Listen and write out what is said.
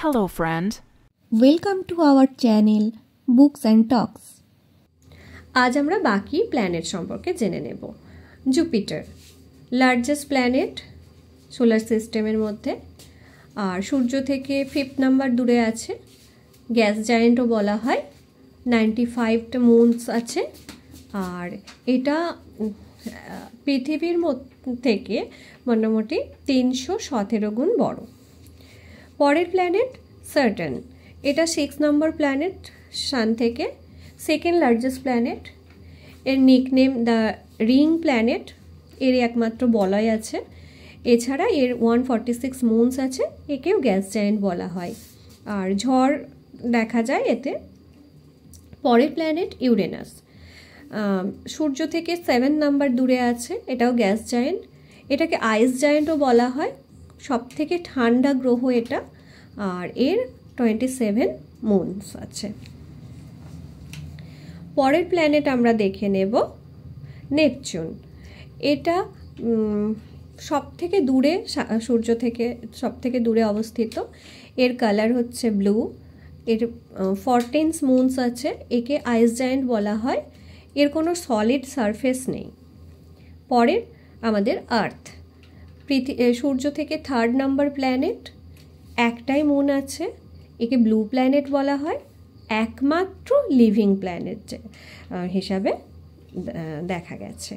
Hello friend. Welcome to our channel Books and Talks. আজ আমরা বাকি প্ল্যানেট সম্পর্কে জেনে নেব। জুপিটার লার্জেস্ট প্ল্যানেট সোলার সিস্টেমের মধ্যে, আর সূর্য থেকে 5th নাম্বার দূরে আছে। গ্যাস জায়েন্টও বলা হয়। 95টা মুনস আছে, আর এটা পৃথিবীর থেকে মোটামুটি 317 গুণ বড়। পরের প্ল্যানেট স্যাটার্ন, এটা 6 নম্বর প্ল্যানেট সান থেকে, সেকেন্ড লার্জেস্ট প্ল্যানেট। এর নিকনেম দ্য রিং প্ল্যানেট, এর একমাত্র বলয় আছে। এছাড়া এর 146 মুনস আছে, একেও গ্যাস জায়েন্ট বলা হয়, আর ঝড় দেখা যায় এতে। পরের প্ল্যানেট ইউরেনাস, সূর্য থেকে 7 নাম্বার দূরে আছে, এটাও গ্যাস জায়েন্ট। এটাকে আইস জায়েন্টও বলা হয়, সব থেকে ঠান্ডা গ্রহ এটা, আর এর 27 মুনস আছে। পরের প্ল্যানেট আমরা দেখে নেব নেপচুন। এটা সব থেকে দূরে, সূর্য থেকে সব থেকে দূরে অবস্থিত। এর কালার হচ্ছে ব্লু। এর 14 মুনস আছে, একে আইস জায়েন্ট বলা হয়। এর কোনো সলিড সারফেস নেই। পরের আমাদের আর্থ, সূর্য থেকে 3rd নাম্বার প্ল্যানেট। একটাই মুন আছে, একে ব্লু প্ল্যানেট বলা হয়। একমাত্র লিভিং প্ল্যানেট হিসাবে দেখা গেছে।